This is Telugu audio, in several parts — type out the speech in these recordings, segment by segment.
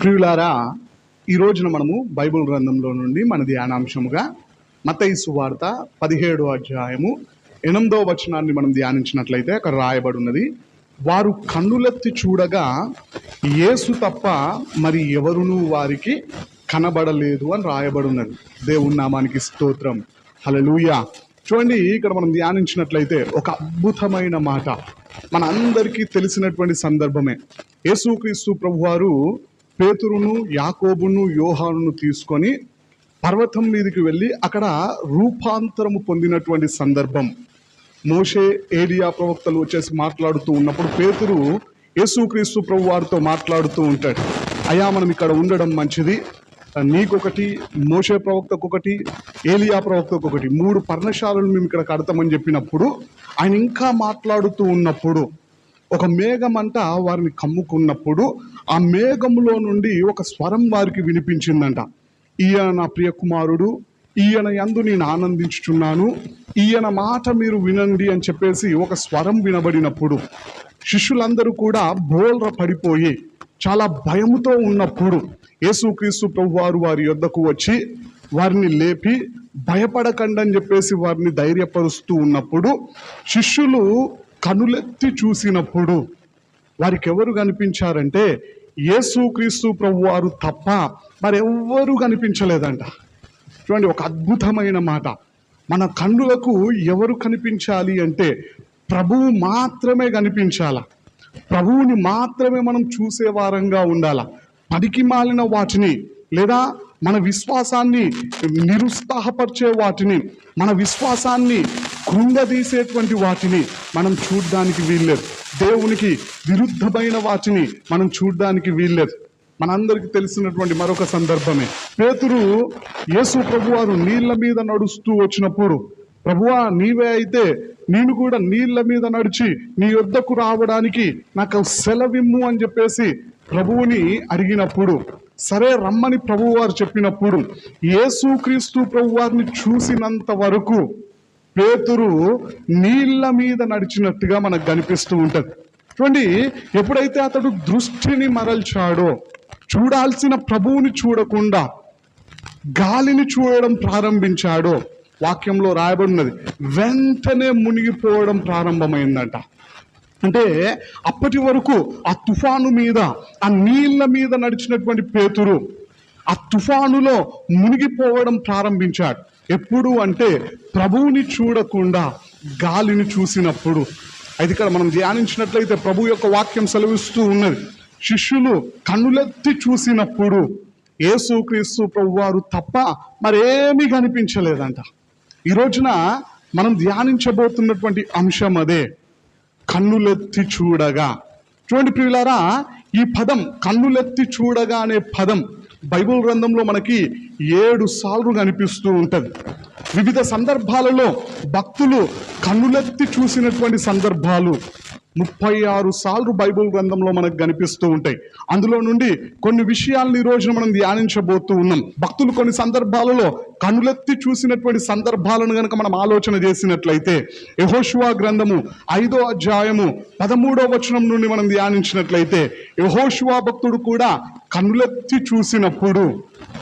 ప్రియులారా, ఈ రోజున మనము బైబిల్ గ్రంథంలో నుండి మన ధ్యానాంశముగా మత్తయి సువార్త 17వ అధ్యాయము 8వ వచనాన్ని మనం ధ్యానించినట్లయితే అక్కడ రాయబడి ఉన్నది, వారు కన్నులెత్తి చూడగా యేసు తప్ప మరి ఎవరునూ వారికి కనబడలేదు అని రాయబడి ఉన్నది. దేవుని నామానికి స్తోత్రం, హల్లెలూయా. చూడండి, ఇక్కడ మనం ధ్యానించినట్లయితే ఒక అద్భుతమైన మాట మన అందరికీ తెలిసినటువంటి సందర్భమే. యేసుక్రీస్తు ప్రభువారు పేతురును, యాకోబును, యోహానును తీసుకొని పర్వతం మీదకి వెళ్ళి అక్కడ రూపాంతరము పొందినటువంటి సందర్భం. మోషే, ఏలియా ప్రవక్తలు వచ్చేసి మాట్లాడుతూ ఉన్నప్పుడు పేతురు యేసుక్రీస్తు ప్రభువారితో మాట్లాడుతూ ఉంటాడు, అయ్యా మనం ఇక్కడ ఉండడం మంచిది, నీకొకటి, మోషే ప్రవక్తకు ఒకటి, ఏలియా ప్రవక్తకు ఒకటి, 3 పర్ణశాలలు మేము ఇక్కడ కడతామని చెప్పినప్పుడు ఆయన ఇంకా మాట్లాడుతూ ఉన్నప్పుడు ఒక మేఘమంట వారిని కమ్ముకున్నప్పుడు ఆ మేఘములో నుండి ఒక స్వరం వారికి వినిపించిందంట. ఈయన నా ప్రియ కుమారుడు, ఈయన యందు నేను ఆనందించుచున్నాను, ఈయన మాట మీరు వినండి అని చెప్పేసి ఒక స్వరం వినబడినప్పుడు శిష్యులందరూ కూడా బోల్ర పడిపోయి చాలా భయముతో ఉన్నప్పుడు యేసుక్రీస్తు ప్రభువారు వారి యొద్దకు వచ్చి వారిని లేపి భయపడకండి అని చెప్పేసి వారిని ధైర్యపరుస్తూ ఉన్నప్పుడు శిష్యులు కనులెత్తి చూసినప్పుడు వారికి ఎవరు కనిపించారంటే యేసుక్రీస్తు ప్రభువారు తప్ప మరెవ్వరూ కనిపించలేదంట. చూడండి, ఒక అద్భుతమైన మాట. మన కన్నులకు ఎవరు కనిపించాలి అంటే ప్రభువు మాత్రమే కనిపించాల, ప్రభువుని మాత్రమే మనం చూసే వారంగా ఉండాల. పనికి మాలిన వాటిని లేదా మన విశ్వాసాన్ని నిరుత్సాహపరిచే వాటిని, మన విశ్వాసాన్ని కృంగదీసేటువంటి వాటిని మనం చూడ్డానికి వీల్లేదు. దేవునికి విరుద్ధమైన వాటిని మనం చూడ్డానికి వీల్లేదు. మనందరికీ తెలిసినటువంటి మరొక సందర్భమే, పేతురు యేసు ప్రభువారు నీళ్ల మీద నడుస్తూ వచ్చినప్పుడు, ప్రభువా నీవే అయితే నేను కూడా నీళ్ల మీద నడిచి నీ యొద్దకు రావడానికి నాకు సెలవిమ్ము అని చెప్పేసి ప్రభువుని అడిగినప్పుడు, సరే రమ్మని ప్రభువారు చెప్పినప్పుడు యేసుక్రీస్తు ప్రభువారిని చూసినంత వరకు పేతురు నీళ్ల మీద నడిచినట్టుగా మనకు కనిపిస్తూ ఉంటుంది. చూడండి, ఎప్పుడైతే అతడు దృష్టిని మరల్చాడో, చూడాల్సిన ప్రభువుని చూడకుండా గాలిని చూడడం ప్రారంభించాడో, వాక్యంలో రాయబడినది వెంటనే మునిగిపోవడం ప్రారంభమైందంట. అంటే అప్పటి వరకు ఆ తుఫాను మీద, ఆ నీళ్ల మీద నడిచినటువంటి పేతురు ఆ తుఫానులో మునిగిపోవడం ప్రారంభించాడు. ఎప్పుడు అంటే ప్రభువుని చూడకుండా గాలిని చూసినప్పుడు. అయితే ఇక్కడ మనం ధ్యానించినట్లయితే ప్రభు యొక్క వాక్యం సెలవిస్తూ ఉన్నది, శిష్యులు కన్నులెత్తి చూసినప్పుడు యేసుక్రీస్తు ప్రభువారు తప్ప మరేమీ కనిపించలేదంట. ఈ రోజున మనం ధ్యానించబోతున్నటువంటి అంశం అదే, కన్నులెత్తి చూడగా. చూడండి ప్రియులారా, ఈ పదం కన్నులెత్తి చూడగా అనే పదం బైబిల్ గ్రంథంలో మనకి 7 సార్లు కనిపిస్తూ ఉంటుంది. వివిధ సందర్భాలలో భక్తులు కన్నులెత్తి చూసినటువంటి సందర్భాలు 36 సార్లు బైబిల్ గ్రంథంలో మనకు కనిపిస్తూ ఉంటాయి. అందులో నుండి కొన్ని విషయాలను ఈ రోజున మనం ధ్యానించబోతూ ఉన్నాం. భక్తులు కొన్ని సందర్భాలలో కన్నులెత్తి చూసినటువంటి సందర్భాలను కనుక మనం ఆలోచన చేసినట్లయితే యెహోషువ గ్రంథము 5వ అధ్యాయము 13వ వచనం నుండి మనం ధ్యానించినట్లయితే యెహోషువ భక్తుడు కూడా కన్నులెత్తి చూసినప్పుడు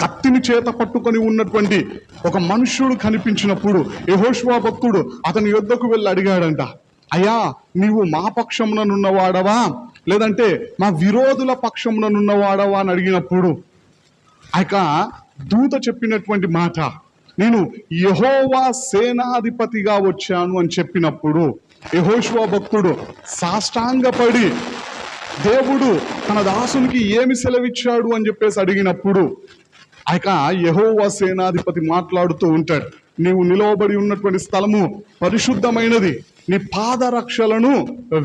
కత్తిని చేత పట్టుకొని ఉన్నటువంటి ఒక మనుష్యుడు కనిపించినప్పుడు యెహోషువ భక్తుడు అతని యొద్దకు వెళ్ళి అడిగాడంట, అయ్యా నీవు మా పక్షముననున్నవాడవా లేదంటే మా విరోధుల పక్షముననున్నవాడవా అని అడిగినప్పుడు ఆ దూత చెప్పినటువంటి మాట, నేను యెహోవా సేనాధిపతిగా వచ్చాను అని చెప్పినప్పుడు యెహోషువ భక్తుడు సాష్టాంగపడి దేవుడు తన దాసునికి ఏమి సెలవిచ్చాడు అని చెప్పేసి అడిగినప్పుడు యెహోవా సేనాధిపతి మాట్లాడుతూ ఉంటాడు, నీవు నిలవబడి ఉన్నటువంటి స్థలము పరిశుద్ధమైనది, నీ పాదరక్షలను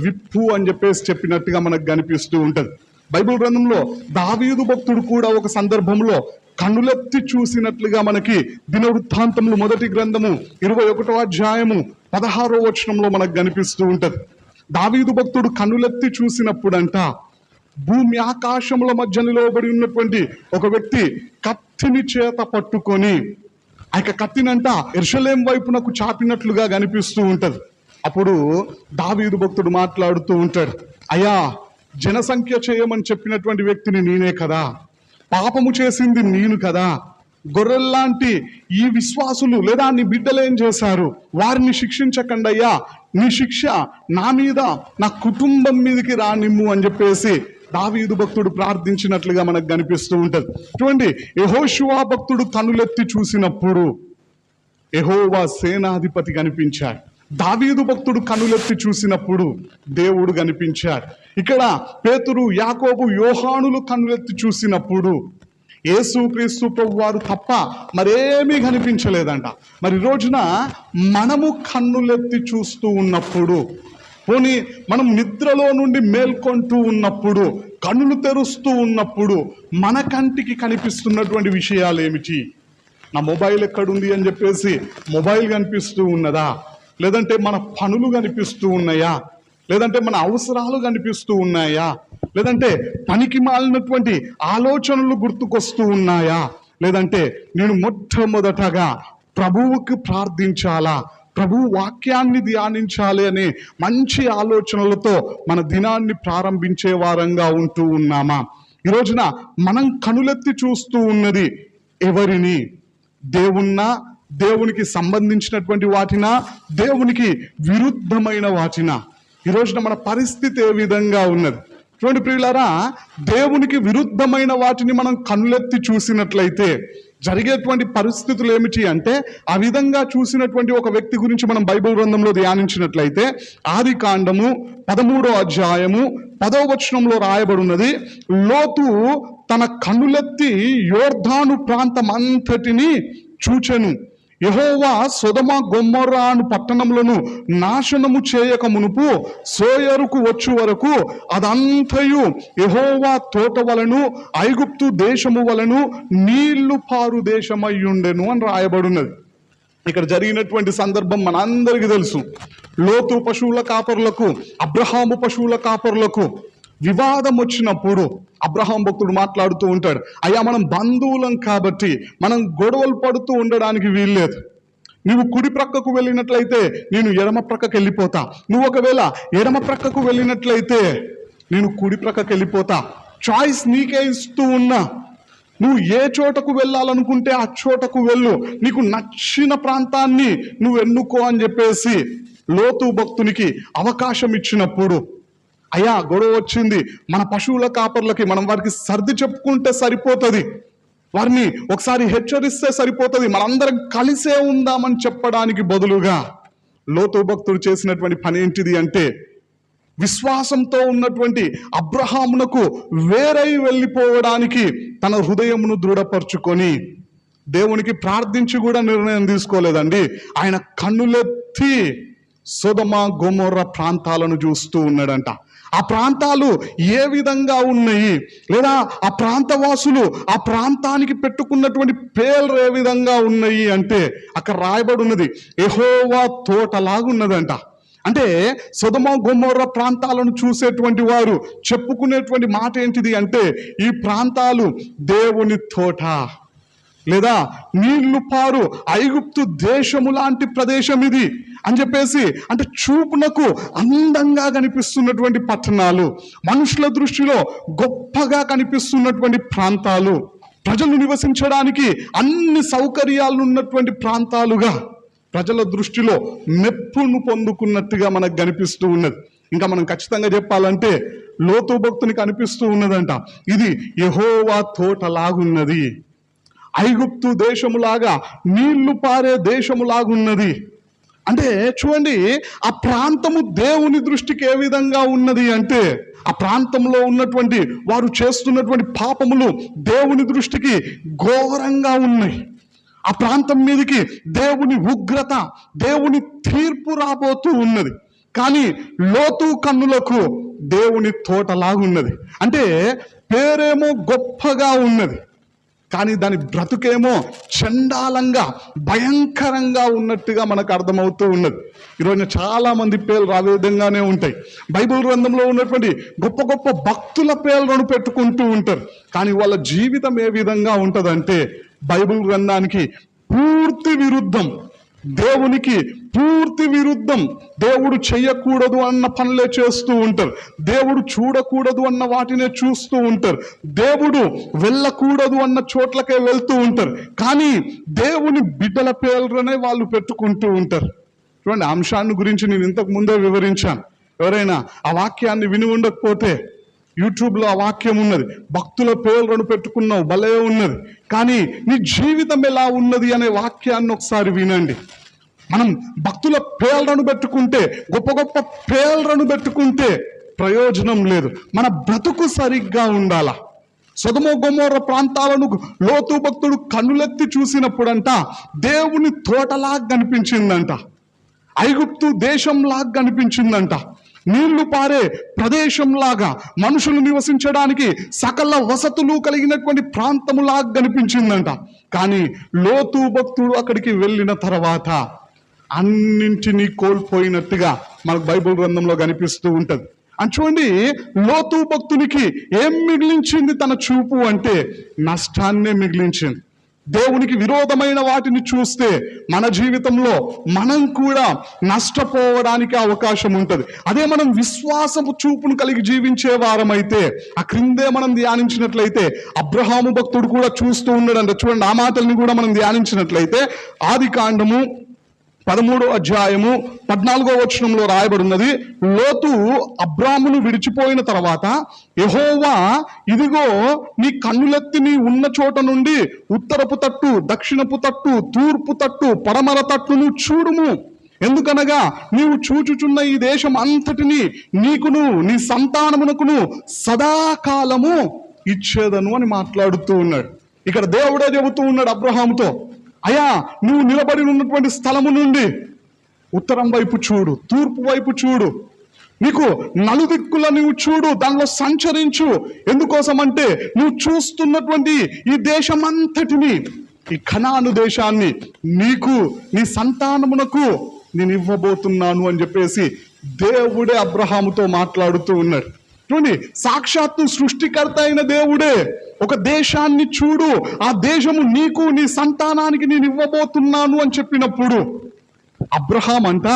విప్పు అని చెప్పేసి చెప్పినట్టుగా మనకు కనిపిస్తూ ఉంటుంది. బైబిల్ గ్రంథంలో దావీదు భక్తుడు కూడా ఒక సందర్భంలో కన్నులెత్తి చూసినట్లుగా మనకి దినవృత్తాంతములు 1వ గ్రంథము 21వ అధ్యాయము 16వ వచనంలో మనకు కనిపిస్తూ ఉంటుంది. దావీదు భక్తుడు కన్నులెత్తి చూసినప్పుడంట భూమి ఆకాశముల మధ్య నిలవబడి ఉన్నటువంటి ఒక వ్యక్తి కత్తిని చేత పట్టుకొని కత్తినంట యెరూషలేము వైపునకు చాపినట్లుగా కనిపిస్తూ ఉంటది. అప్పుడు దావీదు భక్తుడు మాట్లాడుతూ ఉంటాడు, అయ్యా జనసంఖ్య చేయమని చెప్పినటువంటి వ్యక్తిని నేనే కదా, పాపము చేసింది నేను కదా, గొర్రెల్లాంటి ఈ విశ్వాసులు లేదా నీ బిడ్డలు ఏం చేశారు, వారిని శిక్షించకండి అయ్యా, నీ శిక్ష నా మీద నా కుటుంబం మీదకి రానిమ్ము అని చెప్పేసి దావీదు భక్తుడు ప్రార్థించినట్లుగా మనకు కనిపిస్తూ ఉంటది. చూడండి, యెహోషువ భక్తుడు కనులెత్తి చూసినప్పుడు యెహోవా సేనాధిపతి కనిపించాడు. దావీదు భక్తుడు కనులెత్తి చూసినప్పుడు దేవుడు కనిపించాడు. ఇక్కడ పేతురు, యాకోబు, యోహానులు కనులెత్తి చూసినప్పుడు యేసుక్రీస్తు ప్రభువారు తప్ప మరేమీ కనిపించలేదంట. మరి రోజున మనము కన్నులెత్తి చూస్తూ ఉన్నప్పుడు, పోనీ మనం నిద్రలో నుండి మేల్కొంటూ ఉన్నప్పుడు, కన్నులు తెరుస్తూ ఉన్నప్పుడు మన కంటికి కనిపిస్తున్నటువంటి విషయాలు ఏమిటి? నా మొబైల్ ఎక్కడుంది అని చెప్పేసి మొబైల్ కనిపిస్తూ ఉన్నదా? లేదంటే మన పనులు కనిపిస్తూ ఉన్నాయా? లేదంటే మన అవసరాలు కనిపిస్తూ ఉన్నాయా? లేదంటే పనికి మాలినటువంటి ఆలోచనలు గుర్తుకొస్తూ ఉన్నాయా? లేదంటే నేను మొట్టమొదటగా ప్రభువుకి ప్రార్థించాలా, ప్రభు వాక్యాన్ని ధ్యానించాలి అనే మంచి ఆలోచనలతో మన దినాన్ని ప్రారంభించే వారంగా ఉంటూ ఉన్నామా? ఈ రోజున మనం కనులెత్తి చూస్తూ ఉన్నది ఎవరిని? దేవుణ్ణా, దేవునికి సంబంధించినటువంటి వాటినా, దేవునికి విరుద్ధమైన వాటినా? ఈ రోజున మన పరిస్థితి ఏ విధంగా ఉన్నది? చూడండి ప్రియులారా, దేవునికి విరుద్ధమైన వాటిని మనం కనులెత్తి చూసినట్లయితే జరిగేటువంటి పరిస్థితులు ఏమిటి అంటే, ఆ విధంగా చూసినటువంటి ఒక వ్యక్తి గురించి మనం బైబిల్ గ్రంథంలో ధ్యానించినట్లయితే ఆదికాండము 13వ అధ్యాయము 10వ వచనంలో రాయబడినది, లోతు తన కన్నులెత్తి యోర్దాను ప్రాంతం అంతటిని చూచెను. యెహోవా సొదొమ గొమొర్రా అను పట్టణములను నాశనము చేయక మునుపు సోయరుకు వచ్చు వరకు అదంతయు యెహోవా తోట వలను ఐగుప్తు దేశము వలను నీళ్లు పారు దేశమయ్యుండెను అని రాయబడినది. ఇక్కడ జరిగినటువంటి సందర్భం మనందరికీ తెలుసు. లోతు పశువుల కాపరులకు, అబ్రహాము పశువుల కాపరులకు వివాదం వచ్చినప్పుడు అబ్రహాం భక్తుడు మాట్లాడుతూ ఉంటాడు, అయ్యా మనం బంధువులం కాబట్టి మనం గొడవలు పడుతూ ఉండడానికి వీల్లేదు. నువ్వు కుడి ప్రక్కకు వెళ్ళినట్లయితే నేను ఎడమ ప్రక్కకు వెళ్ళిపోతా, నువ్వు ఒకవేళ ఎడమ ప్రక్కకు వెళ్ళినట్లయితే నేను కుడి ప్రక్కకు వెళ్ళిపోతా. చాయిస్ నీకే ఇస్తూ ఉన్నా, నువ్వు ఏ చోటకు వెళ్ళాలనుకుంటే ఆ చోటకు వెళ్ళు, నీకు నచ్చిన ప్రాంతాన్ని నువ్వు ఎన్నుకో అని చెప్పేసి లోతు భక్తునికి అవకాశం ఇచ్చినప్పుడు, అయ్యా గొడవ వచ్చింది, మన పశువుల కాపర్లకి మనం వారికి సర్ది చెప్పుకుంటే సరిపోతుంది, వారిని ఒకసారి హెచ్చరిస్తే సరిపోతుంది, మనందరం కలిసే ఉందామని చెప్పడానికి బదులుగా లోతు భక్తుడు చేసినటువంటి పని ఏంటిది అంటే, విశ్వాసంతో ఉన్నటువంటి అబ్రహామునకు వేరై వెళ్ళిపోవడానికి తన హృదయమును దృఢపరుచుకొని దేవునికి ప్రార్థించి కూడా నిర్ణయం తీసుకోలేదండి. ఆయన కన్నులెత్తి సొదొమ గొమొర్రా ప్రాంతాలను చూస్తూ ఉన్నాడంట. ఆ ప్రాంతాలు ఏ విధంగా ఉన్నాయి, లేదా ఆ ప్రాంతవాసులు ఆ ప్రాంతానికి పెట్టుకున్నటువంటి పేర్లు ఏ విధంగా ఉన్నాయి అంటే అక్కడ రాయబడి ఉన్నది యెహోవా తోటలాగున్నదంట. అంటే సొదొమ గొమొర్రా ప్రాంతాలను చూసేటువంటి వారు చెప్పుకునేటువంటి మాట ఏంటిది అంటే, ఈ ప్రాంతాలు దేవుని తోట, లేదా నీళ్లు పారు ఐగుప్తు దేశము లాంటి ప్రదేశం ఇది అని చెప్పేసి, అంటే చూపునకు అందంగా కనిపిస్తున్నటువంటి పట్టణాలు, మనుషుల దృష్టిలో గొప్పగా కనిపిస్తున్నటువంటి ప్రాంతాలు, ప్రజలు నివసించడానికి అన్ని సౌకర్యాలు ఉన్నటువంటి ప్రాంతాలుగా ప్రజల దృష్టిలో మెప్పును పొందుకున్నట్టుగా మనకు కనిపిస్తూ ఉన్నది. ఇంకా మనం ఖచ్చితంగా చెప్పాలంటే లోతు భక్తునికి అనిపిస్తూ ఉన్నదంట, ఇది యెహోవా తోటలాగున్నది, ఐగుప్తు దేశములాగా నీళ్లు పారే దేశములాగున్నది. అంటే చూడండి, ఆ ప్రాంతము దేవుని దృష్టికి ఏ విధంగా ఉన్నది అంటే, ఆ ప్రాంతంలో ఉన్నటువంటి వారు చేస్తున్నటువంటి పాపములు దేవుని దృష్టికి ఘోరంగా ఉన్నాయి. ఆ ప్రాంతం మీదకి దేవుని ఉగ్రత, దేవుని తీర్పు రాబోతూ ఉన్నది. కానీ లోతు కన్నులకు దేవుని తోటలాగున్నది. అంటే పేరేమో గొప్పగా ఉన్నది, కానీ దాని బ్రతుకేమో చండాలంగా భయంకరంగా ఉన్నట్టుగా మనకు అర్థమవుతూ ఉన్నది. ఈరోజు చాలా మంది పేర్లు ఆ విధంగానే ఉంటాయి. బైబిల్ గ్రంథంలో ఉన్నటువంటి గొప్ప గొప్ప భక్తుల పేర్లను పెట్టుకుంటూ ఉంటారు, కానీ వాళ్ళ జీవితం ఏ విధంగా ఉంటుందంటే బైబిల్ గ్రంథానికి పూర్తి విరుద్ధం, దేవునికి పూర్తి విరుద్ధం. దేవుడు చెయ్యకూడదు అన్న పనులే చేస్తూ ఉంటారు, దేవుడు చూడకూడదు అన్న వాటినే చూస్తూ ఉంటారు, దేవుడు వెళ్ళకూడదు అన్న చోట్లకే వెళ్తూ ఉంటారు. కానీ దేవుని బిడ్డల పేర్లనే వాళ్ళు పెట్టుకుంటూ ఉంటారు. చూడండి, అంశాన్ని గురించి నేను ఇంతకు ముందే వివరించాను. ఎవరైనా ఆ వాక్యాన్ని విని ఉండకపోతే యూట్యూబ్లో ఆ వాక్యం ఉన్నది. భక్తుల పేర్లను పెట్టుకున్నావు, భలే ఉన్నది, కానీ నీ జీవితం ఎలా ఉన్నది అనే వాక్యాన్ని ఒకసారి వినండి. మనం భక్తుల పేర్లను పెట్టుకుంటే, గొప్ప గొప్ప పేర్లను పెట్టుకుంటే ప్రయోజనం లేదు. మన బ్రతుకు సరిగ్గా ఉండాలా. సొదొమ గొమొర్రా ప్రాంతాలను లోతు భక్తుడు కన్నులెత్తి చూసినప్పుడంట దేవుని తోటలాగా కనిపించిందంట, ఐగుప్తు దేశంలాగా కనిపించిందంట, నీళ్లు పారే ప్రదేశంలాగా, మనుషులు నివసించడానికి సకల వసతులు కలిగినటువంటి ప్రాంతములాగా కనిపించిందంట. కానీ లోతు భక్తుడు అక్కడికి వెళ్ళిన తర్వాత అన్నింటినీ కోల్పోయినట్టుగా మనకు బైబిల్ గ్రంథంలో కనిపిస్తూ ఉంటది. అని చూడండి, లోతు భక్తునికి ఏం మిగిలించింది తన చూపు అంటే నష్టాన్నే మిగిలించింది. దేవునికి విరోధమైన వాటిని చూస్తే మన జీవితంలో మనం కూడా నష్టపోవడానికి అవకాశం ఉంటుంది. అదే మనం విశ్వాసపు చూపును కలిగి జీవించే వారమైతే, ఆ క్రిందే మనం ధ్యానించినట్లయితే అబ్రహాము భక్తుడు కూడా చూస్తూ ఉన్నాడంట. చూడండి, ఆ మాటల్ని కూడా మనం ధ్యానించినట్లయితే ఆదికాండము 13వ అధ్యాయము 14వ వచనంలో రాయబడినది, లోతు అబ్రామును విడిచిపోయిన తర్వాత యెహోవా, ఇదిగో నీ కన్నులెత్తి నీ ఉన్న చోట నుండి ఉత్తరపు తట్టు, దక్షిణపు తట్టు, తూర్పు తట్టు, పడమర తట్టును చూడుము. ఎందుకనగా నీవు చూచుచున్న ఈ దేశం అంతటిని నీకును నీ సంతానమునకును సదాకాలము ఇచ్చేదను అని మాట్లాడుతూ ఉన్నాడు. ఇక్కడ దేవుడే చెబుతూ ఉన్నాడు అబ్రహాముతో, అయ్యా, నువ్వు నిలబడి ఉన్నటువంటి స్థలము నుండి ఉత్తరం వైపు చూడు, తూర్పు వైపు చూడు, నీకు నలుదిక్కుల నువ్వు చూడు, దానిలో సంచరించు. ఎందుకోసం అంటే నువ్వు చూస్తున్నటువంటి ఈ దేశమంతటిని, ఈ కనాను దేశాన్ని నీకు నీ సంతానమునకు నేను ఇవ్వబోతున్నాను అని చెప్పేసి దేవుడే అబ్రహాముతో మాట్లాడుతూ ఉన్నాడు. చూడండి, సాక్షాత్తు సృష్టికర్త అయిన దేవుడే ఒక దేశాన్ని చూడు, ఆ దేశము నీకు నీ సంతానానికి నేను ఇవ్వబోతున్నాను అని చెప్పినప్పుడు అబ్రహాం అంట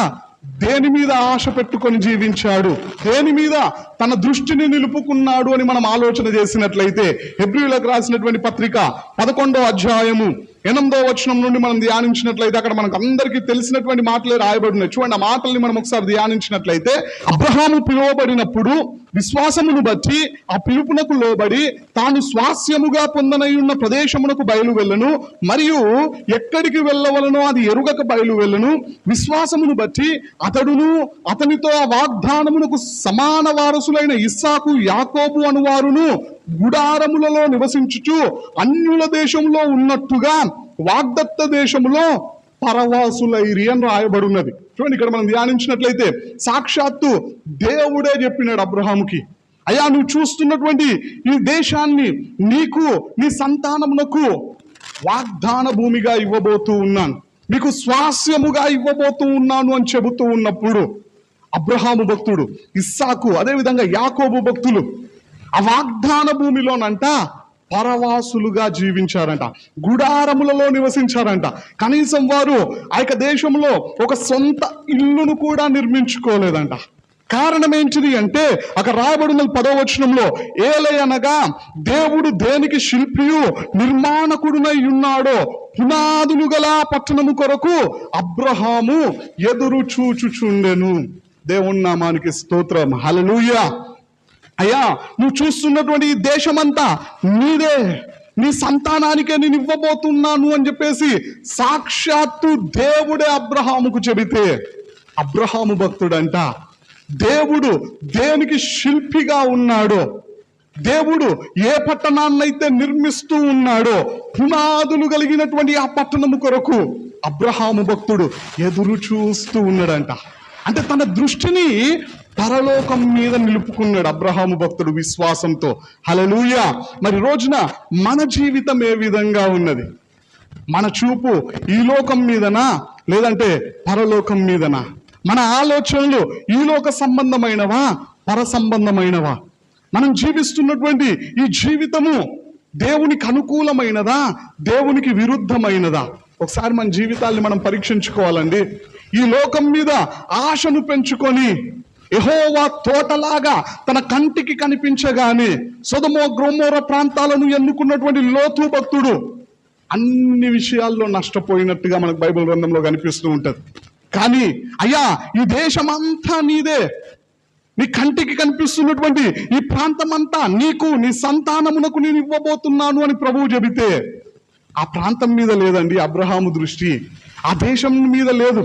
దేని మీద ఆశ పెట్టుకొని జీవించాడు, దేని మీద తన దృష్టిని నిలుపుకున్నాడు అని మనం ఆలోచన చేసినట్లయితే హెబ్రీయులకు రాసినటువంటి పత్రిక 11వ అధ్యాయము 8వ వచనం నుండి మనం ధ్యానించినట్లయితే అక్కడ మనకు అందరికీ తెలిసినటువంటి మాటలే రాయబడినాయి. చూడండి, ఆ మాటల్ని మనం ఒకసారి ధ్యానించినట్లయితే, అబ్రహాము పిలువబడినప్పుడు విశ్వాసమును బట్టి ఆ పిలుపునకు లోబడి తాను స్వాస్యముగా పొందనై ఉన్న ప్రదేశమునకు బయలు వెళ్ళను, మరియు ఎక్కడికి వెళ్ళవలనో అది ఎరుగక బయలు వెళ్ళను. విశ్వాసమును బట్టి అతడును అతనితో ఆ వాగ్దానమునకు సమాన వారసులైన ఇస్సాకు, యాకోబు అనువారును గుడారములలో నివసించుచు అన్యుల దేశంలో ఉన్నట్టుగా వాగ్దత్త దేశములో పరవాసులైరి అని రాయబడినది. చూడండి, ఇక్కడ మనం ధ్యానించినట్లయితే సాక్షాత్తు దేవుడే చెప్పినాడు అబ్రహాముకి, అయ్యా, నువ్వు చూస్తున్నటువంటి ఈ దేశాన్ని నీకు నీ సంతానమునకు వాగ్దాన భూమిగా ఇవ్వబోతూ ఉన్నాను, మీకు స్వాస్యముగా ఇవ్వబోతూ ఉన్నాను అని చెబుతూ ఉన్నప్పుడు అబ్రహాము భక్తుడు, ఇస్సాకు, అదేవిధంగా యాకోబు భక్తులు ఆ వాగ్దాన భూమిలోనంట పరవాసులుగా జీవించారంట, గుడారములలో నివసించారంట. కనీసం వారు ఆ యొక్క దేశంలో ఒక సొంత ఇల్లును కూడా నిర్మించుకోలేదంట. కారణం ఏంటిది అంటే అక్కడ రాయబడిన 10వ వచనంలో, ఏలయనగా దేవుడు దేనికి శిల్పియు నిర్మాణకుడునై ఉన్నాడో పునాదులు గల పట్టణము కొరకు అబ్రహాము ఎదురు చూచుచుండెను. దేవుని నామానికి స్తోత్రం, హల్లెలూయా. అయ్యా, నువ్వు చూస్తున్నటువంటి ఈ దేశమంతా నీదే, నీ సంతానానికే నేను ఇవ్వబోతున్నాను అని చెప్పేసి సాక్షాత్తు దేవుడే అబ్రహాముకు చెబితే, అబ్రహాము భక్తుడంట దేవుడు దేనికి శిల్పిగా ఉన్నాడో, దేవుడు ఏ పట్టణాన్నైతే నిర్మిస్తూ ఉన్నాడో పునాదులు కలిగినటువంటి ఆ పట్టణము కొరకు అబ్రహాము భక్తుడు ఎదురు చూస్తూ ఉన్నాడంట. అంటే తన దృష్టిని పరలోకం మీద నిలుపుకున్నాడు అబ్రహాము భక్తుడు విశ్వాసంతో. హల్లెలూయా. మరి రోజున మన జీవితం ఏ విధంగా ఉన్నది? మన చూపు ఈ లోకం మీదనా లేదంటే పరలోకం మీదనా? మన ఆలోచనలు ఈ లోక సంబంధమైనవా పర సంబంధమైనవా? మనం జీవిస్తున్నటువంటి ఈ జీవితము దేవునికి అనుకూలమైనదా దేవునికి విరుద్ధమైనదా? ఒకసారి మన జీవితాల్ని మనం పరీక్షించుకోవాలండి. ఈ లోకం మీద ఆశను పెంచుకొని యెహోవా తోటలాగా తన కంటికి కనిపించగానే సొదొమ గొమొర్రా ప్రాంతాలను ఎన్నుకున్నటువంటి లోతు భక్తుడు అన్ని విషయాల్లో నష్టపోయినట్టుగా మనకు బైబిల్ గ్రంథంలో కనిపిస్తూ ఉంటది. కానీ అయ్యా, ఈ దేశమంతా నీదే, నీ కంటికి కనిపిస్తున్నటువంటి ఈ ప్రాంతం అంతా నీకు, నీ సంతానమునకు నేను ఇవ్వబోతున్నాను అని ప్రభువు చెబితే ఆ ప్రాంతం మీద లేదండి అబ్రహాము దృష్టి, ఆ దేశం మీద లేదు.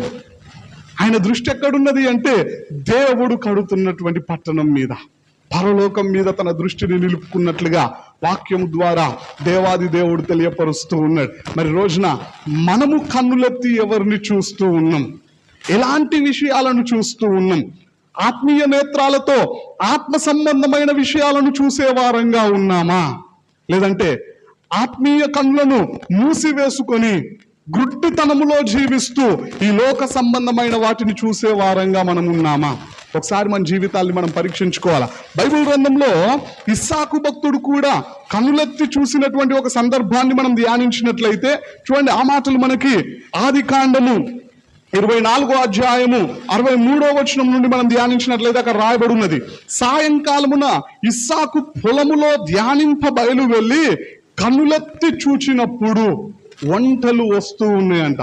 ఆయన దృష్టి ఎక్కడున్నది అంటే దేవుడు కడుతున్నటువంటి పట్టణం మీద, పరలోకం మీద తన దృష్టిని నిలుపుకున్నట్లుగా వాక్యం ద్వారా దేవాది దేవుడు తెలియపరుస్తూ ఉన్నాడు. మరి రోజున మనము కన్నులెత్తి ఎవరిని చూస్తూ ఉన్నాం? ఎలాంటి విషయాలను చూస్తూ ఉన్నాం? ఆత్మీయ నేత్రాలతో ఆత్మ సంబంధమైన విషయాలను చూసే వారంగా ఉన్నామా, లేదంటే ఆత్మీయ కన్నులను మూసివేసుకొని గుడ్డితనములో జీవిస్తూ ఈ లోక సంబంధమైన వాటిని చూసే వారంగా మనం ఉన్నామా? ఒకసారి మన జీవితాన్ని మనం పరీక్షించుకోవాలా. బైబిల్ గ్రంథంలో ఇస్సాకు భక్తుడు కూడా కనులెత్తి చూసినటువంటి ఒక సందర్భాన్ని మనం ధ్యానించినట్లయితే చూడండి, ఆ మాటలు మనకి ఆదికాండము 24వ అధ్యాయము 63వ వచనం నుండి మనం ధ్యానించినట్లయితే అక్కడ రాయబడి ఉన్నది, సాయంకాలమున ఇస్సాకు పొలములో ధ్యానింప బయలు వెళ్ళి కనులెత్తి చూచినప్పుడు వంటలు వస్తూ ఉన్నాయంట.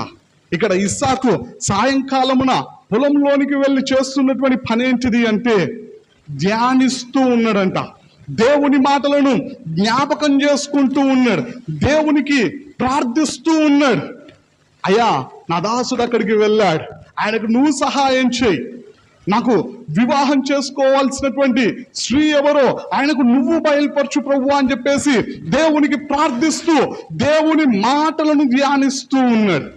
ఇక్కడ ఇస్సాకు సాయంకాలమున పొలంలోనికి వెళ్ళి చేస్తున్నటువంటి పని ఏంటిది అంటే ధ్యానిస్తూ ఉన్నాడంట. దేవుని మాటలను జ్ఞాపకం చేసుకుంటూ ఉన్నాడు, దేవునికి ప్రార్థిస్తూ ఉన్నాడు. అయ్యా, నా దాసుడు అక్కడికి వెళ్ళాడు, ఆయనకు నువ్వు సహాయం చేయి, నాకు వివాహం చేసుకోవాల్సినటువంటి స్త్రీ ఎవరో ఆయనకు నువ్వు బయలుపరచు ప్రభు అని చెప్పేసి దేవునికి ప్రార్థిస్తూ దేవుని మాటలను ధ్యానిస్తూ ఉన్నాడు.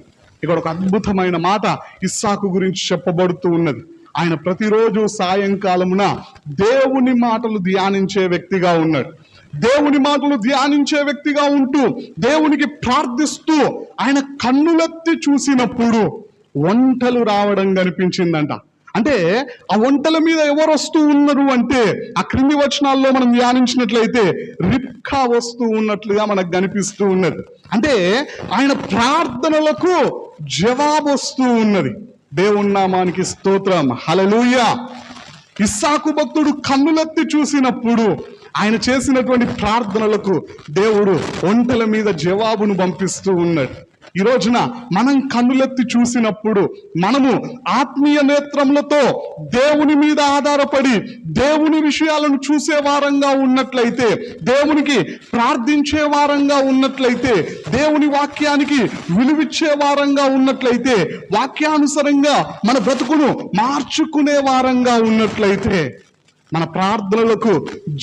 ఇక్కడ ఒక అద్భుతమైన మాట ఇస్సాకు గురించి చెప్పబడుతూ ఉన్నది. ఆయన ప్రతిరోజు సాయంకాలమున దేవుని మాటలు ధ్యానించే వ్యక్తిగా ఉన్నాడు. దేవుని మాటలు ధ్యానించే వ్యక్తిగా ఉంటూ దేవునికి ప్రార్థిస్తూ ఆయన కన్నులెత్తి చూసినప్పుడు వంటలు రావడం కనిపించిందంట. అంటే ఆ వంటల మీద ఎవరు వస్తూ ఉన్నారు అంటే ఆ క్రింది వచనాల్లో మనం ధ్యానించినట్లయితే రిబ్కా వస్తూ ఉన్నట్లుగా మనకు కనిపిస్తూ ఉన్నది. అంటే ఆయన ప్రార్థనలకు జవాబు వస్తూ ఉన్నది. దేవుని నామానికి స్తోత్రం, హల్లెలూయా. ఇస్సాకు భక్తుడు కన్నులెత్తి చూసినప్పుడు ఆయన చేసినటువంటి ప్రార్థనలకు దేవుడు వంటల మీద జవాబును పంపిస్తూ ఉన్నాడు. ఈ రోజున మనం కన్నులెత్తి చూసినప్పుడు మనము ఆత్మీయ నేత్రములతో దేవుని మీద ఆధారపడి దేవుని విషయాలను చూసే వారంగా ఉన్నట్లయితే, దేవునికి ప్రార్థించే వారంగా ఉన్నట్లయితే, దేవుని వాక్యానికి విలువిచ్చే వారంగా ఉన్నట్లయితే, వాక్యానుసారంగా మన బ్రతుకును మార్చుకునే వారంగా ఉన్నట్లయితే మన ప్రార్థనలకు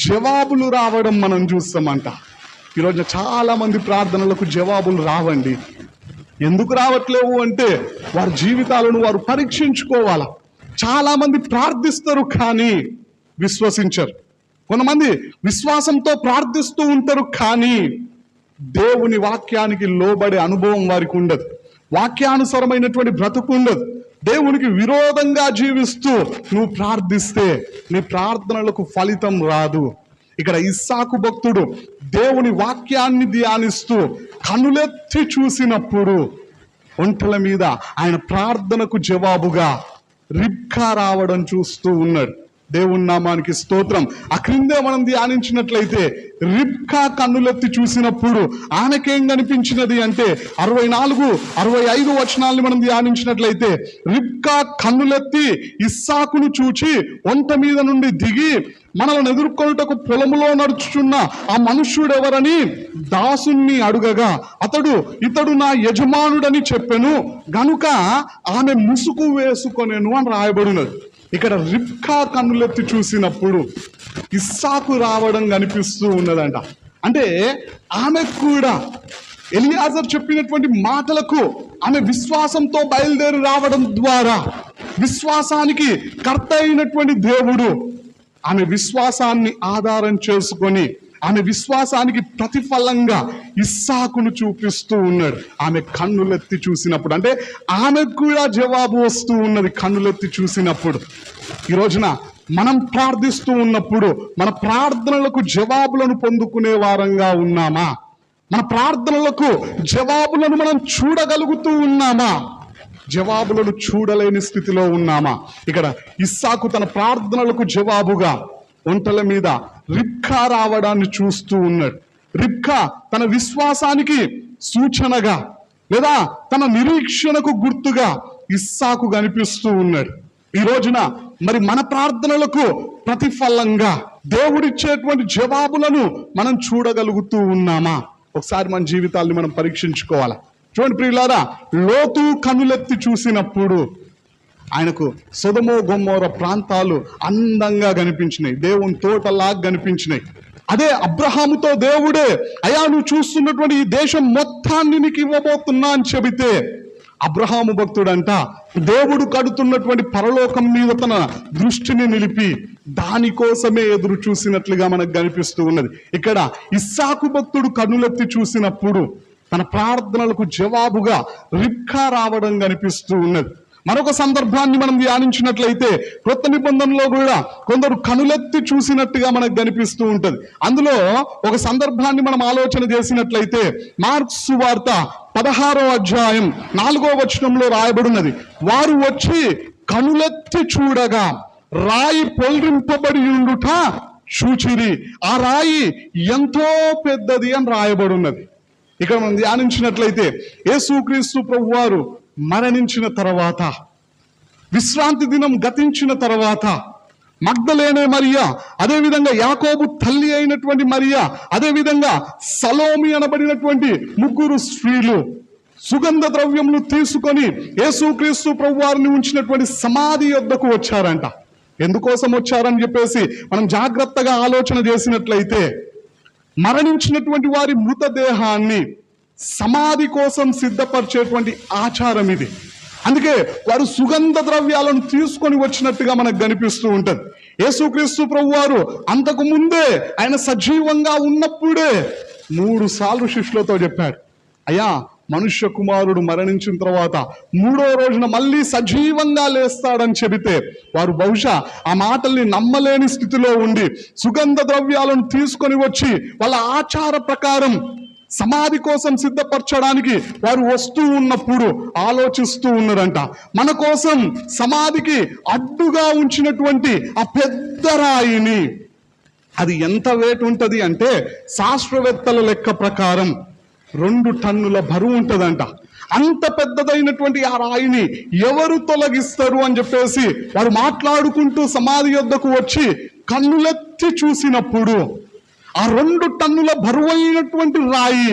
జవాబులు రావడం మనం చూస్తామంట. ఈరోజు చాలా మంది ప్రార్థనలకు జవాబులు రావండి. ఎందుకు రావట్లేవు అంటే వారి జీవితాలను వారు పరీక్షించుకోవాలా. చాలా మంది ప్రార్థిస్తారు కానీ విశ్వసించరు. కొంతమంది విశ్వాసంతో ప్రార్థిస్తూ ఉంటారు కానీ దేవుని వాక్యానికి లోబడే అనుభవం వారికి ఉండదు, వాక్యానుసారమైనటువంటి బ్రతుకు ఉండదు. దేవునికి విరోధంగా జీవిస్తూ నువ్వు ప్రార్థిస్తే నీ ప్రార్థనలకు ఫలితం రాదు. ఇక్కడ ఇస్సాకు భక్తుడు దేవుని వాక్యాన్ని ధ్యానిస్తూ కనులెత్తి చూసినప్పుడు ఒంటెల మీద ఆయన ప్రార్థనకు జవాబుగా రిబ్కా రావడం చూస్తూ ఉన్నాడు. దేవుని నామానికి స్తోత్రం. ఆ క్రిందే మనం ధ్యానించినట్లయితే రిబ్కా కన్నులెత్తి చూసినప్పుడు ఆమెకేం కనిపించినది అంటే 64, 65 వచనాల్ని మనం ధ్యానించినట్లయితే రిబ్కా కన్నులెత్తి ఇస్సాకును చూచి ఒంట మీద నుండి దిగి మనల్ని ఎదుర్కొనుటకు పొలములో నడుచుచున్న ఆ మనుష్యుడెవరని దాసుని అడుగగా ఇతడు నా యజమానుడని చెప్పెను గనుక ఆమె ముసుగు వేసుకొనెను అని రాయబడినది. ఇక్కడ రిబ్కా కన్నులెత్తి చూసినప్పుడు ఇస్సాకు రావడం కనిపిస్తూ ఉన్నదంట. అంటే ఆమె కూడా ఎలియాజర్ చెప్పినటువంటి మాటలకు ఆమె విశ్వాసంతో బయలుదేరి రావడం ద్వారా విశ్వాసానికి కర్త అయినటువంటి దేవుడు ఆమె విశ్వాసాన్ని ఆధారం చేసుకొని ఆమె విశ్వాసానికి ప్రతిఫలంగా ఇస్సాకును చూపిస్తూ ఉన్నాడు. ఆమె కన్నులెత్తి చూసినప్పుడు అంటే ఆమెకు కూడా జవాబు వస్తూ ఉన్నది కన్నులెత్తి చూసినప్పుడు. ఈ రోజున మనం ప్రార్థిస్తూ ఉన్నప్పుడు మన ప్రార్థనలకు జవాబులను పొందుకునే వారంగా ఉన్నామా? మన ప్రార్థనలకు జవాబులను మనం చూడగలుగుతూ ఉన్నామా? జవాబులను చూడలేని స్థితిలో ఉన్నామా? ఇక్కడ ఇస్సాకు తన ప్రార్థనలకు జవాబుగా ఒంటల మీద రిబ్కా రావడాన్ని చూస్తూ ఉన్నాడు. రిబ్కా తన విశ్వాసానికి సూచనగా లేదా తన నిరీక్షణకు గుర్తుగా ఇస్సాకు కనిపిస్తూ ఉన్నాడు. ఈ రోజున మరి మన ప్రార్థనలకు ప్రతిఫలంగా దేవుడిచ్చేటువంటి జవాబులను మనం చూడగలుగుతూ ఉన్నామా? ఒకసారి మన జీవితాన్ని మనం పరీక్షించుకోవాలి. చూడండి ప్రియులారా, లోతు కనులెత్తి చూసినప్పుడు ఆయనకు సొదొమ గొమొర్రా ప్రాంతాలు అందంగా కనిపించినాయి, దేవుని తోటలాగా కనిపించినాయి. అదే అబ్రహాముతో దేవుడే, అయ్యా నువ్వు చూస్తున్నటువంటి ఈ దేశం మొత్తాన్ని నీకు ఇవ్వబోతున్నా అని చెబితే అబ్రహాము భక్తుడంట దేవుడు కడుతున్నటువంటి పరలోకం మీద తన దృష్టిని నిలిపి దానికోసమే ఎదురు చూసినట్లుగా మనకు కనిపిస్తూ ఉన్నది. ఇక్కడ ఇస్సాకు భక్తుడు కన్నులెత్తి చూసినప్పుడు తన ప్రార్థనలకు జవాబుగా రిబ్కా రావడం కనిపిస్తూ ఉన్నది. మరొక సందర్భాన్ని మనం ధ్యానించినట్లయితే కొత్త నిబంధనలో కూడా కొందరు కనులెత్తి చూసినట్టుగా మనకు కనిపిస్తూ ఉంటది. అందులో ఒక సందర్భాన్ని మనం ఆలోచన చేసినట్లయితే మార్కు సువార్త 16వ అధ్యాయం 4వ వచనంలో రాయబడినది, వారు వచ్చి కనులెత్తి చూడగా రాయి పొల్రింపబడి ఉండుట చూచిరి, ఆ రాయి ఎంతో పెద్దది అని రాయబడి ఉన్నది. ఇక్కడ మనం ధ్యానించినట్లయితే యేసుక్రీస్తు ప్రభువారు మరణించిన తర్వాత, విశ్రాంతి దినం గతించిన తర్వాత మగ్దలేనే మరియా, అదేవిధంగా యాకోబు తల్లి అయినటువంటి మరియా, అదేవిధంగా సలోమి అనబడినటువంటి ముగ్గురు స్త్రీలు సుగంధ ద్రవ్యములు తీసుకొని యేసుక్రీస్తు ప్రభువారిని ఉంచినటువంటి సమాధి యొద్దకు వచ్చారంట. ఎందుకోసం వచ్చారని చెప్పేసి మనం జాగ్రత్తగా ఆలోచన చేసినట్లయితే మరణించినటువంటి వారి మృతదేహాన్ని సమాధి కోసం సిద్ధపరిచేటువంటి ఆచారం ఇది. అందుకే వారు సుగంధ ద్రవ్యాలను తీసుకొని వచ్చినట్టుగా మనకు కనిపిస్తూ ఉంటది. యేసుక్రీస్తు ప్రభువారు అంతకు ముందే ఆయన సజీవంగా ఉన్నప్పుడే 3 సార్లు శిష్యులతో చెప్పాడు, అయ్యా మనుష్య కుమారుడు మరణించిన తర్వాత 3వ రోజున మళ్ళీ సజీవంగా లేస్తాడని చెబితే వారు బహుశా ఆ మాటల్ని నమ్మలేని స్థితిలో ఉండి సుగంధ ద్రవ్యాలను తీసుకొని వచ్చి వాళ్ళ ఆచార ప్రకారం సమాధి కోసం సిద్ధపరచడానికి వారు వస్తూ ఉన్నప్పుడు ఆలోచిస్తూ ఉన్నారంట, మన కోసం సమాధికి అడ్డుగా ఉంచినటువంటి ఆ పెద్ద రాయిని, అది ఎంత వెయిట్ ఉంటది అంటే శాస్త్రవేత్తల లెక్క ప్రకారం 2 టన్నుల బరువు ఉంటదంట. అంత పెద్దదైనటువంటి ఆ రాయిని ఎవరు తొలగిస్తారు అని చెప్పేసి వారు మాట్లాడుకుంటూ సమాధి యొద్దకు వచ్చి కన్నులెత్తి చూసినప్పుడు ఆ 2 టన్నుల బరువైనటువంటి రాయి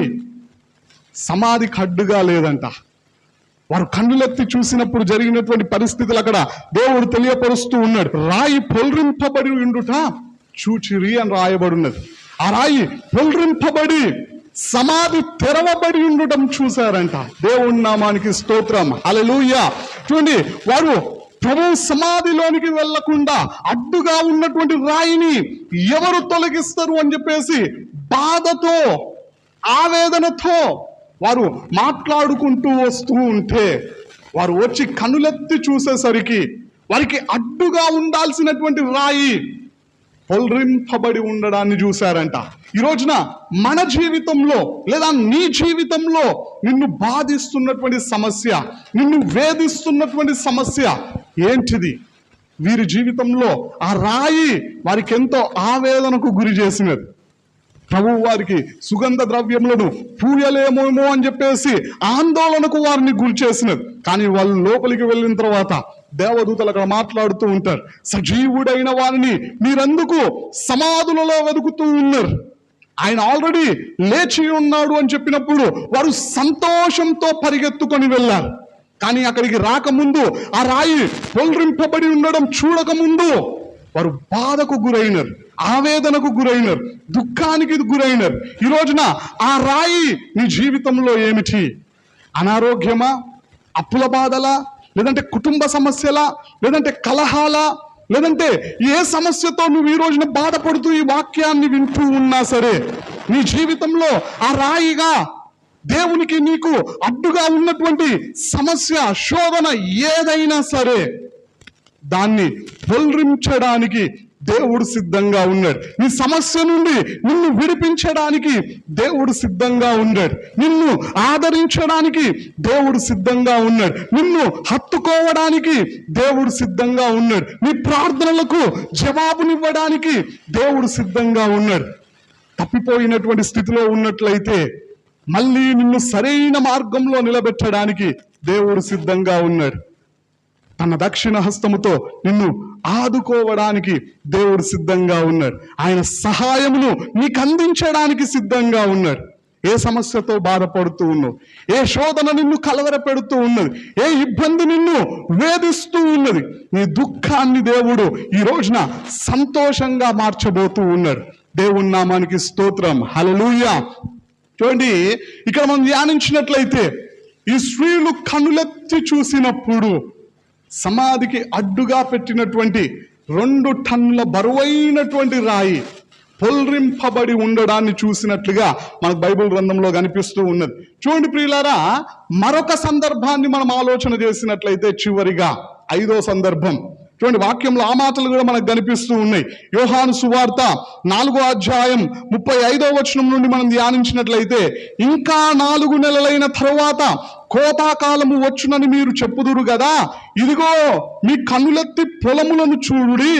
సమాధికి అడ్డుగా లేదంట. వారు కన్నులెత్తి చూసినప్పుడు జరిగినటువంటి పరిస్థితులు అక్కడ దేవుడు తెలియపరుస్తూ ఉన్నాడు. రాయి పొల్రింపబడి ఉండుట చూచిరి అని రాయబడి ఉన్నది. ఆ రాయి పొల్రింపబడి సమాధి తెరవబడి ఉండటం చూశారంట. దేవుని నామానికి స్తోత్రం, హల్లెలూయా. చూడండి, వారు ప్రభు సమాధిలోనికి వెళ్లకుండా అడ్డుగా ఉన్నటువంటి రాయిని ఎవరు తొలగిస్తారు అని చెప్పేసి బాధతో ఆవేదనతో వారు మాట్లాడుకుంటూ వస్తూ ఉంటే వారు వచ్చి కనులెత్తి చూసేసరికి వారికి అడ్డుగా ఉండాల్సినటువంటి రాయి పొల్రింపబడి ఉండడాన్ని చూశారంట. ఈ రోజున మన జీవితంలో లేదా నీ జీవితంలో నిన్ను బాధిస్తున్నటువంటి సమస్య, నిన్ను వేధిస్తున్నటువంటి సమస్య ఏంటిది? వీరి జీవితంలో ఆ రాయి వారికి ఎంతో ఆవేదనకు గురి చేసినది. ప్రభువు వారికి సుగంధ ద్రవ్యములను పూయలేమేమో అని చెప్పేసి ఆందోళనకు వారిని గురి చేసినది. కానీ వాళ్ళు లోపలికి వెళ్ళిన తర్వాత దేవదూతలు అక్కడ మాట్లాడుతూ ఉంటారు, సజీవుడైన వారిని మీరెందుకు సమాధులలో వెతుకుతూ ఉన్నారు? ఆయన ఆల్రెడీ లేచి ఉన్నాడు అని చెప్పినప్పుడు వారు సంతోషంతో పరిగెత్తుకొని వెళ్ళారు. కానీ అక్కడికి రాకముందు ఆ రాయి పొల్రింపబడి ఉండడం చూడకముందు వారు బాధకు గురైనారు, ఆవేదనకు గురైనారు, దుఃఖానికి గురైనారు. ఈ రోజున ఆ రాయి నీ జీవితంలో ఏమిటి? అనారోగ్యమా, అప్పుల బాధలా, లేదంటే కుటుంబ సమస్యలా, లేదంటే కలహాలా, లేదంటే ఏ సమస్యతో నువ్వు ఈ రోజున బాధపడుతూ ఈ వాక్యాన్ని వింటూ ఉన్నా సరే, నీ జీవితంలో ఆ రాయిగా దేవునికి నీకు అడ్డుగా ఉన్నటువంటి సమస్య, శోధన ఏదైనా సరే దాన్ని పొల్రించడానికి దేవుడు సిద్ధంగా ఉన్నాడు. నీ సమస్య నుండి నిన్ను విడిపించడానికి దేవుడు సిద్ధంగా ఉన్నాడు. నిన్ను ఆదరించడానికి దేవుడు సిద్ధంగా ఉన్నాడు. నిన్ను హత్తుకోవడానికి దేవుడు సిద్ధంగా ఉన్నాడు. నీ ప్రార్థనలకు జవాబునివ్వడానికి దేవుడు సిద్ధంగా ఉన్నాడు. తప్పిపోయినటువంటి స్థితిలో ఉన్నట్లయితే మళ్ళీ నిన్ను సరైన మార్గంలో నిలబెట్టడానికి దేవుడు సిద్ధంగా ఉన్నాడు. తన దక్షిణ హస్తముతో నిన్ను ఆదుకోవడానికి దేవుడు సిద్ధంగా ఉన్నాడు. ఆయన సహాయమును నీకు అందించడానికి సిద్ధంగా ఉన్నాడు. ఏ సమస్యతో బాధపడుతూ ఉన్నావు, ఏ శోధన నిన్ను కలవరపెడుతూ ఉన్నది, ఏ ఇబ్బంది నిన్ను వేధిస్తూ ఉన్నది, నీ దుఃఖాన్ని దేవుడు ఈ రోజున సంతోషంగా మార్చబోతూ ఉన్నాడు. దేవుని నామానికి స్తోత్రం. హల్లెలూయా. చూడండి, ఇక్కడ మనం ధ్యానించినట్లయితే ఈ స్త్రీలు కనులెత్తి చూసినప్పుడు సమాధికి అడ్డుగా పెట్టినటువంటి 2 టన్నుల బరువైనటువంటి రాయి పొల్రింపబడి ఉండడాన్ని చూసినట్లుగా మనకు బైబిల్ గ్రంథంలో కనిపిస్తూ ఉన్నది. చూడండి ప్రియులారా, మరొక సందర్భాన్ని మనం ఆలోచన చేసినట్లయితే చివరిగా 5వ సందర్భం చూడండి, వాక్యంలో ఆ మాటలు కూడా మనకు కనిపిస్తూ ఉన్నాయి. యోహాను సువార్త 4వ అధ్యాయం 35వ వచనం నుండి మనం ధ్యానించినట్లయితే, ఇంకా 4 నెలలైన తరువాత కోతాకాలము వచ్చునని మీరు చెప్పుదురు కదా, ఇదిగో మీ కన్నులెత్తి పొలములను చూడుడి,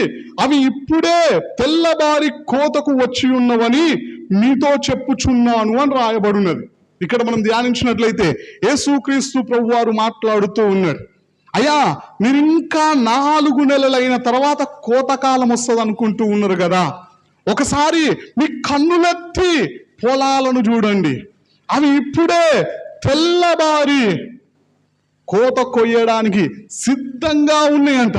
అవి ఇప్పుడే తెల్లబారి కోతకు వచ్చి ఉన్నవని మీతో చెప్పుచున్నాను అని రాయబడినది. ఇక్కడ మనం ధ్యానించినట్లయితే యేసుక్రీస్తు ప్రభువారు మాట్లాడుతూ ఉన్నాడు. అయ్యా, మీరు ఇంకా 4 నెలలైన తర్వాత కోతకాలం వస్తుంది అనుకుంటూ ఉన్నారు కదా, ఒకసారి మీ కన్నులెత్తి పొలాలను చూడండి, అవి ఇప్పుడే తెల్లబారి కోత కొయ్యడానికి సిద్ధంగా ఉన్నాయంట.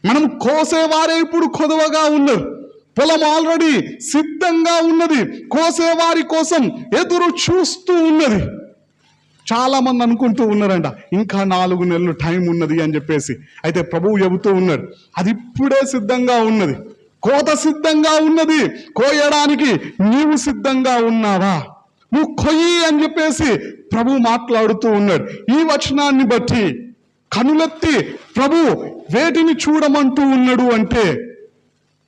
మనం కోసేవారే ఇప్పుడు కొదవగా ఉన్నారు. పొలం ఆల్రెడీ సిద్ధంగా ఉన్నది, కోసేవారి కోసం ఎదురు చూస్తూ ఉన్నది. చాలా మంది అనుకుంటూ ఉన్నారంట ఇంకా 4 నెలలు టైం ఉన్నది అని చెప్పేసి. అయితే ప్రభువు చెబుతూ ఉన్నాడు, అది ఇప్పుడే సిద్ధంగా ఉన్నది, కోత సిద్ధంగా ఉన్నది, కోయడానికి నీవు సిద్ధంగా ఉన్నావా, నువ్వు కొయ్యి అని చెప్పేసి ప్రభు మాట్లాడుతూ ఉన్నాడు. ఈ వచనాన్ని బట్టి కనులెత్తి ప్రభు వేటిని చూడమంటూ ఉన్నాడు అంటే,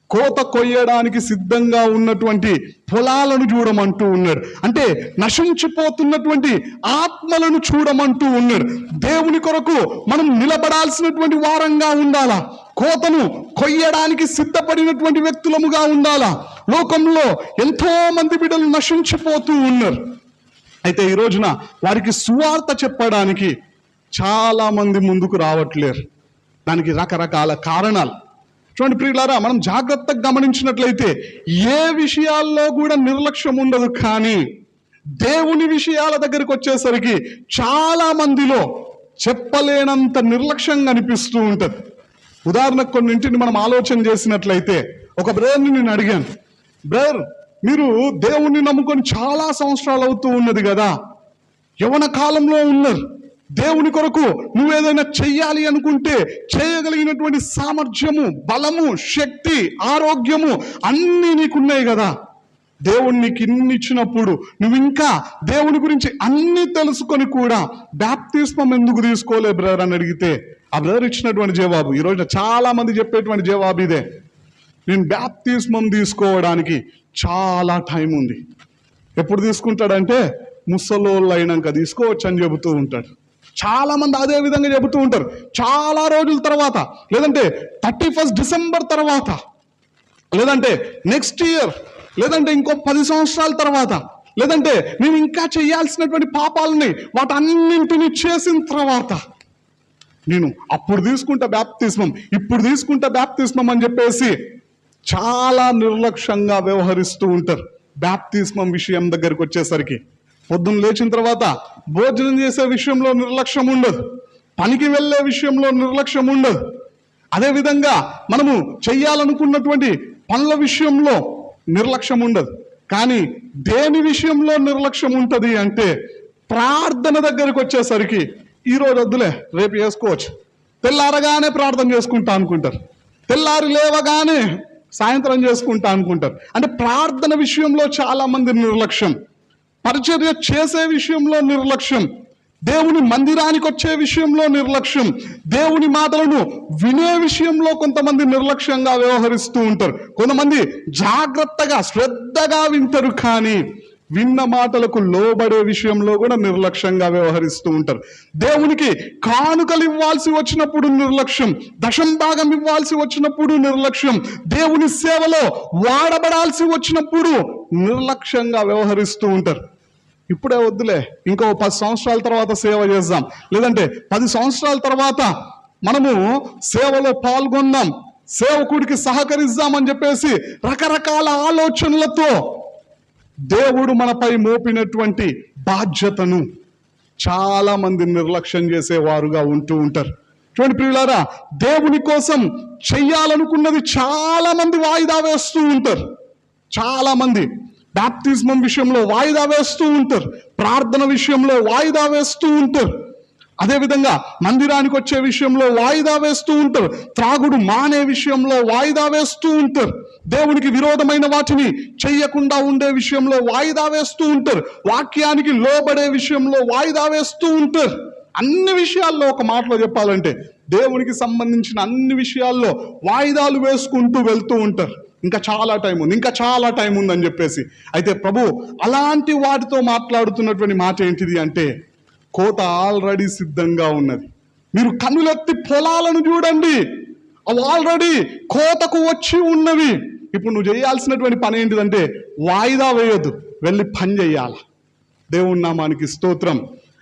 కోత కొయ్యడానికి సిద్ధంగా ఉన్నటువంటి పొలాలను చూడమంటూ ఉన్నాడు. అంటే నశించిపోతున్నటువంటి ఆత్మలను చూడమంటూ ఉన్నాడు. దేవుని కొరకు మనం నిలబడాల్సినటువంటి వారంగా ఉండాలా, కోతను కొయ్యడానికి సిద్ధపడినటువంటి వ్యక్తులముగా ఉండాలా. లోకంలో ఎంతో మంది బిడ్డలు నశించిపోతూ ఉన్నారు. అయితే ఈ రోజున వారికి సువార్త చెప్పడానికి చాలా మంది ముందుకు రావట్లేరు. దానికి రకరకాల కారణాలు. చూడండి ప్రియులారా, మనం జాగ్రత్తగా గమనించినట్లయితే ఏ విషయాల్లో కూడా నిర్లక్ష్యం ఉండదు, కానీ దేవుని విషయాల దగ్గరికి వచ్చేసరికి చాలా మందిలో చెప్పలేనంత నిర్లక్ష్యం కనిపిస్తూ ఉంటుంది. ఉదాహరణకు కొన్నింటిని మనం ఆలోచన చేసినట్లయితే, ఒక బ్రదర్ని నేను అడిగాను, బ్రదర్ మీరు దేవుణ్ణి నమ్ముకొని చాలా సంవత్సరాలు అవుతూ ఉన్నది కదా, యవ్వన కాలంలో ఉన్నారు, దేవుని కొరకు నువ్వేదైనా చెయ్యాలి అనుకుంటే చేయగలిగినటువంటి సామర్థ్యము, బలము, శక్తి, ఆరోగ్యము అన్నీ నీకున్నాయి కదా, దేవుడు నీకు ఇన్ని ఇచ్చినప్పుడు నువ్వు ఇంకా దేవుని గురించి అన్ని తెలుసుకొని కూడా బాప్తిస్మం ఎందుకు తీసుకోలే బ్రదర్ అని అడిగితే, ఆ బ్రదర్ ఇచ్చినటువంటి జవాబు ఈ రోజున చాలా మంది చెప్పేటువంటి జవాబు ఇదే, నేను బాప్తిస్మం తీసుకోవడానికి చాలా టైం ఉంది. ఎప్పుడు తీసుకుంటాడంటే ముసలోళ్ళు అయినాక తీసుకోవచ్చు అని చెబుతూ ఉంటాడు. చాలా మంది అదే విధంగా చెబుతూ ఉంటారు. చాలా రోజుల తర్వాత, లేదంటే 31 డిసెంబర్ తర్వాత, లేదంటే నెక్స్ట్ ఇయర్, లేదంటే ఇంకో 10 సంవత్సరాల తర్వాత, లేదంటే నేను ఇంకా చేయాల్సినటువంటి పాపాలని వాటన్నింటినీ చేసిన తర్వాత నేను అప్పుడు తీసుకుంటా బాప్తిస్మం, ఇప్పుడు తీసుకుంటా బాప్తిస్మం అని చెప్పేసి చాలా నిర్లక్ష్యంగా వ్యవహరిస్తూ ఉంటారు. బాప్తిస్మం విషయం దగ్గరికి వచ్చేసరికి పొద్దున్న లేచిన తర్వాత భోజనం చేసే విషయంలో నిర్లక్ష్యం ఉండదు, పనికి వెళ్ళే విషయంలో నిర్లక్ష్యం ఉండదు. అదేవిధంగా మనము చెయ్యాలనుకున్నటువంటి పనుల విషయంలో నిర్లక్ష్యం ఉండదు. కానీ దేని విషయంలో నిర్లక్ష్యం ఉంటుంది అంటే, ప్రార్థన దగ్గరికి వచ్చేసరికి ఈరోజు వద్దులే రేపు చేసుకోవచ్చు, తెల్లారగానే ప్రార్థన చేసుకుంటా అనుకుంటారు, తెల్లారి లేవగానే సాయంత్రం చేసుకుంటా అనుకుంటారు. అంటే ప్రార్థన విషయంలో చాలా మంది నిర్లక్ష్యం, పరిచర్య చేసే విషయంలో నిర్లక్ష్యం, దేవుని మందిరానికి వచ్చే విషయంలో నిర్లక్ష్యం, దేవుని మాటలను వినే విషయంలో కొంతమంది నిర్లక్ష్యంగా వ్యవహరిస్తూ ఉంటారు. కొంతమంది జాగ్రత్తగా శ్రద్ధగా వింటారు, కానీ విన్న మాటలకు లోబడే విషయంలో కూడా నిర్లక్ష్యంగా వ్యవహరిస్తూ ఉంటారు. దేవునికి కానుకలు ఇవ్వాల్సి వచ్చినప్పుడు నిర్లక్ష్యం, దశంభాగం ఇవ్వాల్సి వచ్చినప్పుడు నిర్లక్ష్యం, దేవుని సేవలో వాడబడాల్సి వచ్చినప్పుడు నిర్లక్ష్యంగా వ్యవహరిస్తూ ఉంటారు. ఇప్పుడే వద్దులే, ఇంకో 10 సంవత్సరాల తర్వాత సేవ చేద్దాం, లేదంటే 10 సంవత్సరాల తర్వాత మనము సేవలో పాల్గొందాం, సేవకుడికి సహకరిద్దామని చెప్పేసి రకరకాల ఆలోచనలతో దేవుడు మనపై మోపినటువంటి బాధ్యతను చాలా మంది నిర్లక్ష్యం చేసేవారుగా ఉంటూ ఉంటారు. చూడండి ప్రియులారా, దేవుని కోసం చెయ్యాలనుకున్నది చాలా మంది వాయిదా వేస్తూ ఉంటారు. చాలా మంది బాప్తిజం విషయంలో వాయిదా వేస్తూ ఉంటారు, ప్రార్థన విషయంలో వాయిదా వేస్తూ ఉంటారు, అదేవిధంగా మందిరానికి వచ్చే విషయంలో వాయిదా వేస్తూ ఉంటారు, త్రాగుడు మానే విషయంలో వాయిదా వేస్తూ ఉంటారు, దేవునికి విరోధమైన వాటిని చెయ్యకుండా ఉండే విషయంలో వాయిదా వేస్తూ ఉంటారు, వాక్యానికి లోబడే విషయంలో వాయిదా వేస్తూ ఉంటారు. అన్ని విషయాల్లో, ఒక మాటలో చెప్పాలంటే దేవునికి సంబంధించిన అన్ని విషయాల్లో వాయిదాలు వేసుకుంటూ వెళ్తూ ఉంటారు. ఇంకా చాలా టైం ఉంది, ఇంకా చాలా టైం ఉందని చెప్పేసి. అయితే ప్రభు అలాంటి వాటితో మాట్లాడుతున్నటువంటి మాట ఏంటిది అంటే, కోత ఆల్రెడీ సిద్ధంగా ఉన్నది, మీరు కన్నులెత్తి పొలాలను చూడండి, అవి ఆల్రెడీ కోతకు వచ్చి ఉన్నవి. ఇప్పుడు నువ్వు చేయాల్సినటువంటి పని ఏంటిదంటే వాయిదా వేయొద్దు, వెళ్ళి పని చేయాలి. దేవుని నామానికి స్తోత్రం.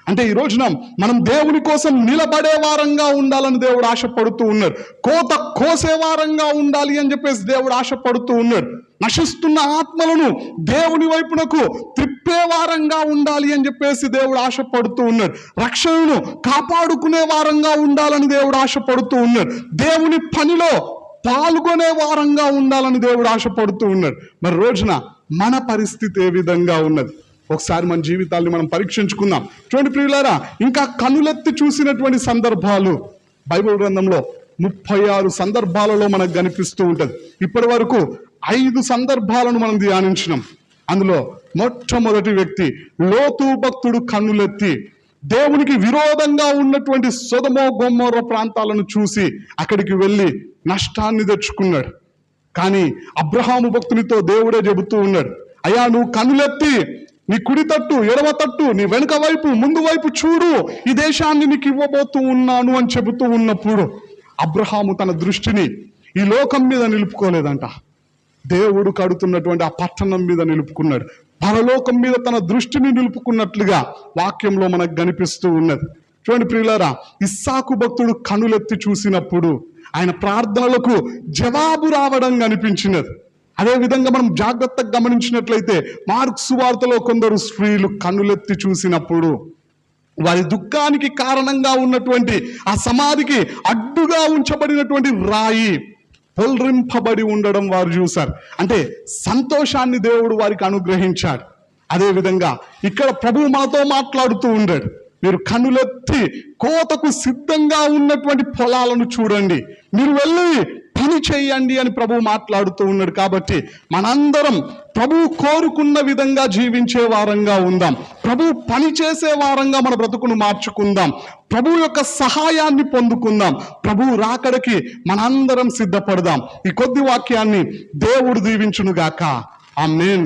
అంటే ఈ రోజున మనం దేవుని కోసం నిలబడే వారంగా ఉండాలని దేవుడు ఆశపడుతూ ఉన్నాడు. కోత కోసే వారంగా ఉండాలి అని చెప్పేసి దేవుడు ఆశపడుతూ ఉన్నాడు. నశిస్తున్న ఆత్మలను దేవుని వైపునకు త్రిప్పే వారంగా ఉండాలి అని చెప్పేసి దేవుడు ఆశపడుతూ ఉన్నాడు. రక్షణను కాపాడుకునే వారంగా ఉండాలని దేవుడు ఆశపడుతూ ఉన్నాడు. దేవుని పనిలో పాల్గొనే వారంగా ఉండాలని దేవుడు ఆశపడుతూ ఉన్నాడు. మరి రోజున మన పరిస్థితి ఏ విధంగా ఉన్నది? ఒకసారి మన జీవితాల్ని మనం పరీక్షించుకుందాం. చూడండి ప్రియులారా, ఇంకా కన్నులెత్తి చూసినటువంటి సందర్భాలు బైబిల్ గ్రంథంలో 36 సందర్భాలలో మనకు కనిపిస్తూ ఉంటుంది. ఇప్పటి వరకు 5 సందర్భాలను మనం ధ్యానించినాం. అందులో మొట్టమొదటి వ్యక్తి లోతు భక్తుడు కన్నులెత్తి దేవునికి విరోధంగా ఉన్నటువంటి సొదొమ గొమొర్రా ప్రాంతాలను చూసి అక్కడికి వెళ్ళి నష్టాన్ని తెచ్చుకున్నాడు. కానీ అబ్రహాము భక్తునితో దేవుడే చెబుతూ ఉన్నాడు, అయ్యా నువ్వు కన్నులెత్తి నీ కుడి తట్టు, ఎడమ తట్టు, నీ వెనుక వైపు, ముందు వైపు చూడు, ఈ దేశాన్ని నీకు ఇవ్వబోతూ ఉన్నాను అని చెబుతూ ఉన్నప్పుడు అబ్రహాము తన దృష్టిని ఈ లోకం మీద నిలుపుకోలేదంట, దేవుడు కడుతున్నటువంటి ఆ పట్టణం మీద నిలుపుకున్నాడు. పరలోకం మీద తన దృష్టిని నిలుపుకున్నట్లుగా వాక్యంలో మనకు కనిపిస్తూ ఉన్నది. చూడండి ప్రియులారా, ఇస్సాకు భక్తుడు కనులెత్తి చూసినప్పుడు ఆయన ప్రార్థనలకు జవాబు రావడం కనిపించినది. అదేవిధంగా మనం జాగ్రత్తగా గమనించినట్లయితే మార్కు సువార్తలో కొందరు స్త్రీలు కన్నులెత్తి చూసినప్పుడు వారి దుఃఖానికి కారణంగా ఉన్నటువంటి ఆ సమాధికి అడ్డుగా ఉంచబడినటువంటి రాయి పొల్రింపబడి ఉండడం వారు చూశారు. అంటే సంతోషాన్ని దేవుడు వారికి అనుగ్రహించాడు. అదేవిధంగా ఇక్కడ ప్రభువు మనతో మాట్లాడుతూ ఉన్నాడు, మీరు కన్నులెత్తి కోతకు సిద్ధంగా ఉన్నటువంటి పొలాలను చూడండి, మీరు వెళ్ళి పని చేయండి అని ప్రభువు మాట్లాడుతూ ఉన్నాడు. కాబట్టి మనందరం ప్రభువు కోరుకున్న విధంగా జీవించే వారంగా ఉందాం, ప్రభువు పని చేసే వారంగా మన బ్రతుకును మార్చుకుందాం, ప్రభువు యొక్క సహాయాన్ని పొందుకుందాం, ప్రభువు రాకడకి మనందరం సిద్ధపడదాం. ఈ కొద్ది వాక్యాన్ని దేవుడు దీవించునుగాక. ఆమేన్.